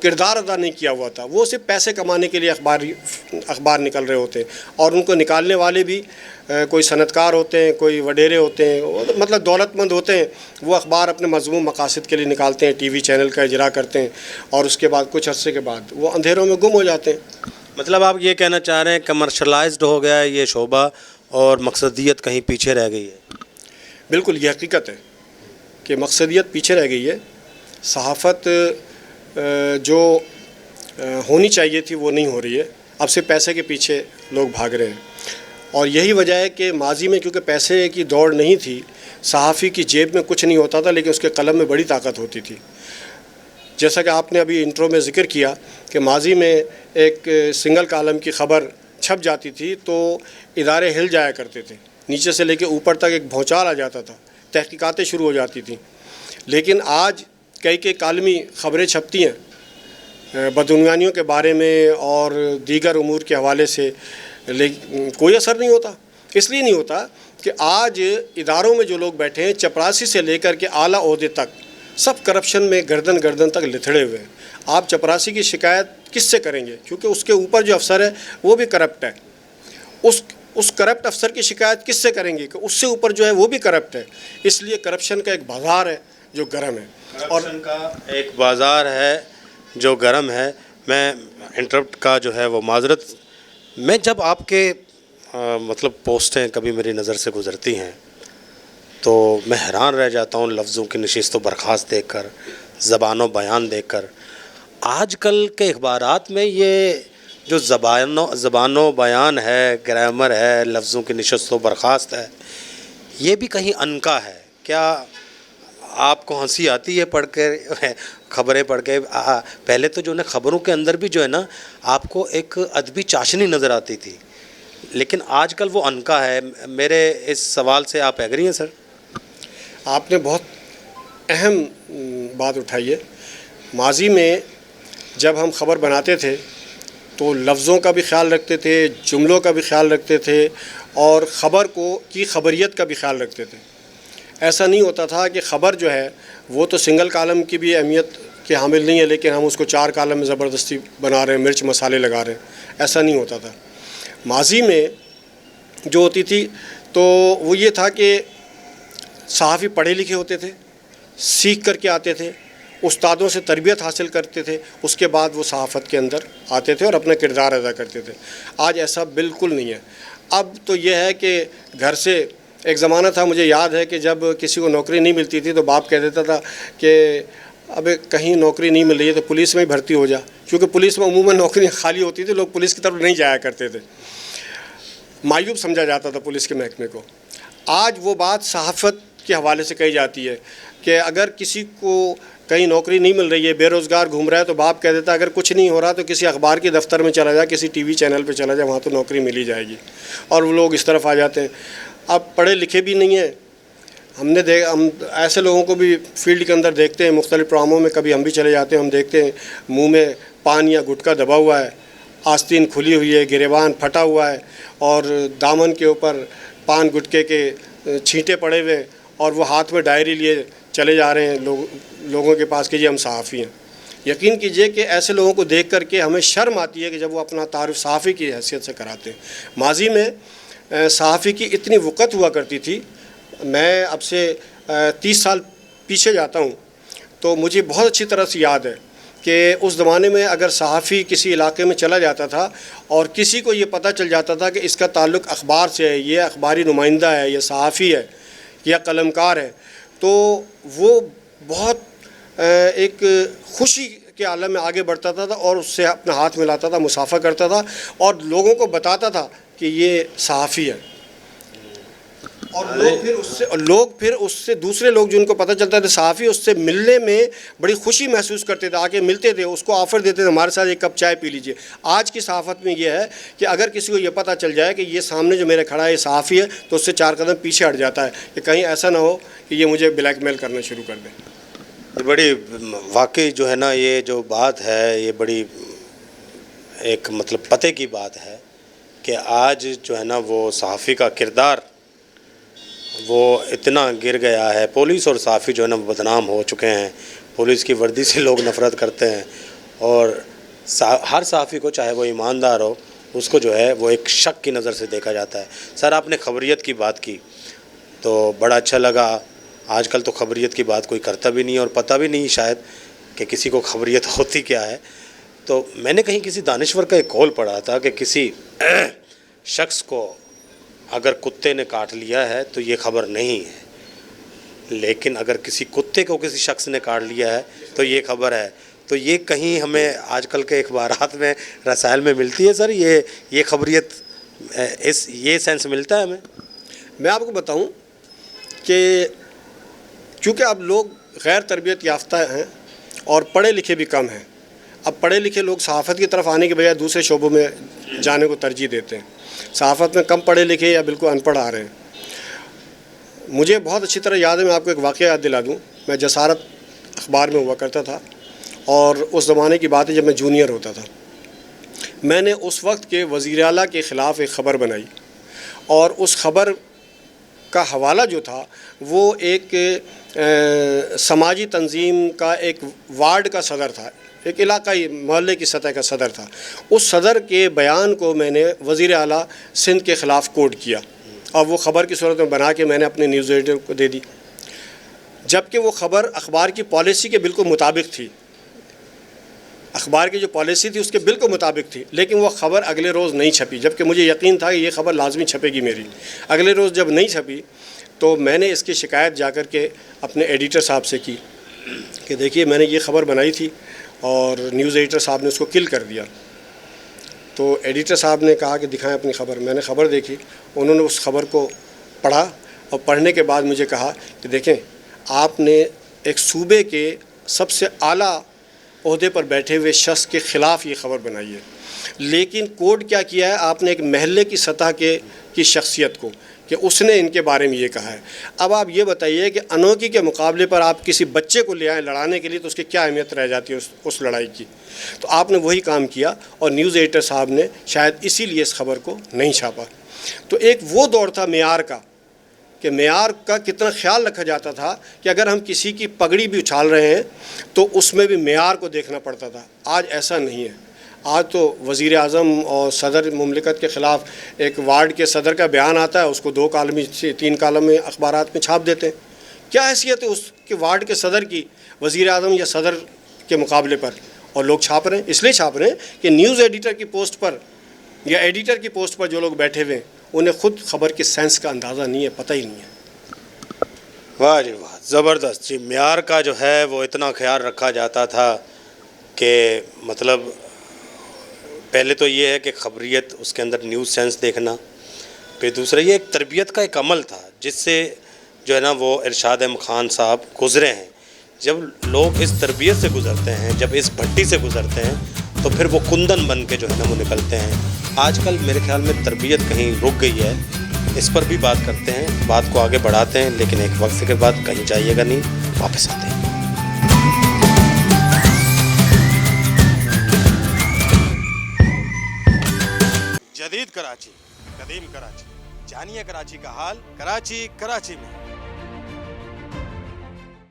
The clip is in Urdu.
کردار ادا نہیں کیا ہوا تھا. وہ صرف پیسے کمانے کے لیے اخبار نکل رہے ہوتے ہیں, اور ان کو نکالنے والے بھی کوئی صنعت کار ہوتے ہیں, کوئی وڈیرے ہوتے ہیں, مطلب دولت مند ہوتے ہیں. وہ اخبار اپنے مذموم مقاصد کے لیے نکالتے ہیں, ٹی وی چینل کا اجرا کرتے ہیں, اور اس کے بعد کچھ عرصے کے بعد وہ اندھیروں میں گم ہو جاتے ہیں. مطلب آپ یہ کہنا چاہ رہے ہیں کمرشلائزڈ ہو گیا ہے یہ شعبہ اور مقصدیت کہیں پیچھے رہ گئی ہے؟ بالکل یہ حقیقت ہے کہ مقصدیت پیچھے رہ گئی ہے. صحافت جو ہونی چاہیے تھی وہ نہیں ہو رہی ہے. اب سے پیسے کے پیچھے لوگ بھاگ رہے ہیں, اور یہی وجہ ہے کہ ماضی میں کیونکہ پیسے کی دوڑ نہیں تھی, صحافی کی جیب میں کچھ نہیں ہوتا تھا لیکن اس کے قلم میں بڑی طاقت ہوتی تھی. جیسا کہ آپ نے ابھی انٹرو میں ذکر کیا کہ ماضی میں ایک سنگل کالم کی خبر چھپ جاتی تھی تو ادارے ہل جایا کرتے تھے, نیچے سے لے کے اوپر تک ایک بھونچال آ جاتا تھا, تحقیقاتیں شروع ہو جاتی تھیں. لیکن آج کئی کالمی خبریں چھپتی ہیں بدعنوانیوں کے بارے میں اور دیگر امور کے حوالے سے, لیکن کوئی اثر نہیں ہوتا. اس لیے نہیں ہوتا کہ آج اداروں میں جو لوگ بیٹھے ہیں چپراسی سے لے کر کے اعلیٰ عہدے تک سب کرپشن میں گردن تک لتھڑے ہوئے ہیں. آپ چپراسی کی شکایت کس سے کریں گے, کیونکہ اس کے اوپر جو افسر ہے وہ بھی کرپٹ ہے. اس کرپٹ افسر کی شکایت کس سے کریں گے کہ اس سے اوپر جو ہے وہ بھی کرپٹ ہے. اس لیے کرپشن کا ایک بازار ہے جو گرم ہے, اور کرپشن کا ایک بازار ہے جو گرم ہے. میں انٹرپٹ کا جو ہے وہ معذرت, میں جب آپ کے مطلب پوسٹیں کبھی میری نظر سے گزرتی ہیں تو میں حیران رہ جاتا ہوں لفظوں کی نشست و برخاست دیکھ کر, زبان و بیان دیکھ کر. آج کل کے اخبارات میں یہ جو زبان و بیان ہے, گرامر ہے, لفظوں کی نشست و برخاست ہے, یہ بھی کہیں عنقا ہے کیا؟ آپ کو ہنسی آتی ہے پڑھ کے خبریں پڑھ کے؟ پہلے تو جو ہے خبروں کے اندر بھی جو ہے نا آپ کو ایک ادبی چاشنی نظر آتی تھی, لیکن آج کل وہ عنقا ہے. میرے اس سوال سے آپ ایگری ہیں سر؟ آپ نے بہت اہم بات اٹھائی ہے. ماضی میں جب ہم خبر بناتے تھے تو لفظوں کا بھی خیال رکھتے تھے, جملوں کا بھی خیال رکھتے تھے, اور خبر کی خبریت کا بھی خیال رکھتے تھے. ایسا نہیں ہوتا تھا کہ خبر جو ہے وہ تو سنگل کالم کی بھی اہمیت کے حامل نہیں ہے لیکن ہم اس کو 4 کالم میں زبردستی بنا رہے ہیں, مرچ مسالے لگا رہے ہیں. ایسا نہیں ہوتا تھا. ماضی میں جو ہوتی تھی تو وہ یہ تھا کہ صحافی پڑھے لکھے ہوتے تھے, سیکھ کر کے آتے تھے, استادوں سے تربیت حاصل کرتے تھے, اس کے بعد وہ صحافت کے اندر آتے تھے اور اپنا کردار ادا کرتے تھے. آج ایسا بالکل نہیں ہے. اب تو یہ ہے کہ گھر سے ایک زمانہ تھا, مجھے یاد ہے کہ جب کسی کو نوکری نہیں ملتی تھی تو باپ کہہ دیتا تھا کہ اب کہیں نوکری نہیں مل رہی ہے تو پولیس میں ہی بھرتی ہو جا, کیونکہ پولیس میں عموماً نوکریاں خالی ہوتی تھی, لوگ پولیس کی طرف نہیں جایا کرتے تھے, معیوب سمجھا جاتا تھا پولیس کے محکمے کو. آج وہ بات صحافت کے حوالے سے کہی جاتی ہے کہ اگر کسی کو کہیں نوکری نہیں مل رہی ہے, بے روزگار گھوم رہا ہے, تو باپ کہہ دیتا ہے اگر کچھ نہیں ہو رہا تو کسی اخبار کے دفتر میں چلا جائے, کسی ٹی وی چینل پہ چلا جائے, وہاں تو نوکری مل ہی جائے گی. اور وہ لوگ اس طرف آ جاتے ہیں. اب پڑھے لکھے بھی نہیں ہیں. ہم ایسے لوگوں کو بھی فیلڈ کے اندر دیکھتے ہیں, مختلف پروگراموں میں کبھی ہم بھی چلے جاتے ہیں, ہم دیکھتے ہیں منہ میں پان یا گٹکا دبا ہوا ہے, آستین کھلی ہوئی ہے, گریبان پھٹا ہوا ہے, اور دامن کے اوپر پان گٹکے کے چھینٹے پڑے ہوئے, اور وہ ہاتھ میں ڈائری لیے چلے جا رہے ہیں لوگوں کے پاس کہ جی ہم صحافی ہیں. یقین کیجئے کہ ایسے لوگوں کو دیکھ کر کے ہمیں شرم آتی ہے کہ جب وہ اپنا تعارف صحافی کی حیثیت سے کراتے ہیں. ماضی میں صحافی کی اتنی وقت ہوا کرتی تھی. میں اب سے 30 سال پیچھے جاتا ہوں تو مجھے بہت اچھی طرح سے یاد ہے کہ اس زمانے میں اگر صحافی کسی علاقے میں چلا جاتا تھا اور کسی کو یہ پتہ چل جاتا تھا کہ اس کا تعلق اخبار سے ہے, یہ اخباری نمائندہ ہے, یہ صحافی ہے یا قلمکار ہے, تو وہ بہت ایک خوشی کے عالم میں آگے بڑھتا تھا اور اس سے اپنا ہاتھ ملاتا تھا, مصافحہ کرتا تھا اور لوگوں کو بتاتا تھا کہ یہ صحافی ہے. اور لوگ پھر اس سے دوسرے لوگ جن کو پتہ چلتا تھا صحافی, اس سے ملنے میں بڑی خوشی محسوس کرتے تھے, آ کے ملتے تھے, اس کو آفر دیتے تھے ہمارے ساتھ ایک کپ چائے پی لیجئے. آج کی صحافت میں یہ ہے کہ اگر کسی کو یہ پتہ چل جائے کہ یہ سامنے جو میرے کھڑا ہے یہ صحافی ہے تو اس سے 4 قدم پیچھے ہٹ جاتا ہے کہ کہیں ایسا نہ ہو کہ یہ مجھے بلیک میل کرنا شروع کر دیں. بڑی واقعی جو ہے نا یہ جو بات ہے یہ بڑی ایک مطلب پتے کی بات ہے کہ آج جو ہے نا وہ صحافی کا کردار وہ اتنا گر گیا ہے. پولیس اور صحافی جو ہے نا وہ بدنام ہو چکے ہیں. پولیس کی وردی سے لوگ نفرت کرتے ہیں اور ہر صحافی کو چاہے وہ ایماندار ہو اس کو جو ہے وہ ایک شک کی نظر سے دیکھا جاتا ہے۔ سر آپ نے خبریت کی بات کی تو بڑا اچھا لگا۔ آج کل تو خبریت کی بات کوئی کرتا بھی نہیں اور پتہ بھی نہیں شاید کہ کسی کو خبریت ہوتی کیا ہے۔ تو میں نے کہیں کسی دانشور کا ایک قول پڑھا تھا کہ کسی شخص کو اگر کتے نے کاٹ لیا ہے تو یہ خبر نہیں ہے، لیکن اگر کسی کتے کو کسی شخص نے کاٹ لیا ہے تو یہ خبر ہے۔ تو یہ کہیں ہمیں آج کل کے اخبارات میں رسائل میں ملتی ہے سر، یہ خبریت یہ سینس ملتا ہے ہمیں؟ میں آپ کو بتاؤں کہ چونکہ اب لوگ غیر تربیت یافتہ ہیں اور پڑھے لکھے بھی کم ہیں، اب پڑھے لکھے لوگ صحافت کی طرف آنے کے بجائے دوسرے شعبوں میں جانے کو ترجیح دیتے ہیں۔ صحافت میں کم پڑھے لکھے یا بالکل ان پڑھ آ رہے ہیں۔ مجھے بہت اچھی طرح یاد ہے، میں آپ کو ایک واقعہ یاد دلا دوں۔ میں جسارت اخبار میں ہوا کرتا تھا اور اس زمانے کی بات ہے جب میں جونیئر ہوتا تھا۔ میں نے اس وقت کے وزیر اعلیٰ کے خلاف ایک خبر بنائی اور اس خبر کا حوالہ جو تھا وہ ایک سماجی تنظیم کا ایک وارڈ کا صدر تھا، ایک علاقائی محلے کی سطح کا صدر تھا۔ اس صدر کے بیان کو میں نے وزیر اعلیٰ سندھ کے خلاف کوٹ کیا اور وہ خبر کی صورت میں بنا کے میں نے اپنے نیوز ایڈیٹر کو دے دی، جبکہ وہ خبر اخبار کی پالیسی کے بالکل مطابق تھی، اخبار کی جو پالیسی تھی اس کے بالکل مطابق تھی، لیکن وہ خبر اگلے روز نہیں چھپی، جبکہ مجھے یقین تھا کہ یہ خبر لازمی چھپے گی میری۔ اگلے روز جب نہیں چھپی تو میں نے اس کی شکایت جا کر کے اپنے ایڈیٹر صاحب سے کی کہ دیکھیے میں نے یہ خبر بنائی تھی اور نیوز ایڈیٹر صاحب نے اس کو کل کر دیا۔ تو ایڈیٹر صاحب نے کہا کہ دکھائیں اپنی خبر۔ میں نے خبر دیکھی، انہوں نے اس خبر کو پڑھا اور پڑھنے کے بعد مجھے کہا کہ دیکھیں آپ نے ایک صوبے کے سب سے اعلیٰ عہدے پر بیٹھے ہوئے شخص کے خلاف یہ خبر بنائی ہے، لیکن کوڈ کیا کیا ہے آپ نے ایک محلے کی سطح کی شخصیت کو، کہ اس نے ان کے بارے میں یہ کہا ہے۔ اب آپ یہ بتائیے کہ انوکھی کے مقابلے پر آپ کسی بچے کو لے آئیں لڑانے کے لیے تو اس کی کیا اہمیت رہ جاتی ہے اس لڑائی کی۔ تو آپ نے وہی کام کیا اور نیوز ایڈیٹر صاحب نے شاید اسی لیے اس خبر کو نہیں چھاپا۔ تو ایک وہ دور تھا معیار کا، کہ معیار کا کتنا خیال رکھا جاتا تھا کہ اگر ہم کسی کی پگڑی بھی اچھال رہے ہیں تو اس میں بھی معیار کو دیکھنا پڑتا تھا۔ آج ایسا نہیں ہے۔ آج تو وزیر اعظم اور صدر مملکت کے خلاف ایک وارڈ کے صدر کا بیان آتا ہے، اس کو 2 کالم سے 3 کالم میں اخبارات میں چھاپ دیتے ہیں۔ کیا حیثیت ہے اس کے وارڈ کے صدر کی وزیر اعظم یا صدر کے مقابلے پر؟ اور لوگ چھاپ رہے ہیں، اس لیے چھاپ رہے ہیں کہ نیوز ایڈیٹر کی پوسٹ پر یا ایڈیٹر کی پوسٹ پر جو لوگ بیٹھے ہوئے ہیں انہیں خود خبر کے سینس کا اندازہ نہیں ہے، پتہ ہی نہیں ہے۔ واہ جی واہ، زبردست جی۔ معیار کا جو ہے وہ اتنا خیال رکھا جاتا تھا کہ مطلب پہلے تو یہ ہے کہ خبریت اس کے اندر نیوز سینس دیکھنا، پھر دوسرا یہ ایک تربیت کا ایک عمل تھا جس سے جو ہے نا وہ ارشاد احمد خان صاحب گزرے ہیں۔ جب لوگ اس تربیت سے گزرتے ہیں، جب اس بھٹی سے گزرتے ہیں تو پھر وہ کندن بن کے جو ہے نا وہ نکلتے ہیں۔ آج کل میرے خیال میں تربیت کہیں رک گئی ہے، اس پر بھی بات کرتے ہیں، بات کو آگے بڑھاتے ہیں، لیکن ایک وقت کے بعد کہیں جائیے گا نہیں، واپس آتے ہیں۔ جدید کراچی، قدیم کراچی، جانیے کراچی کا حال کراچی میں۔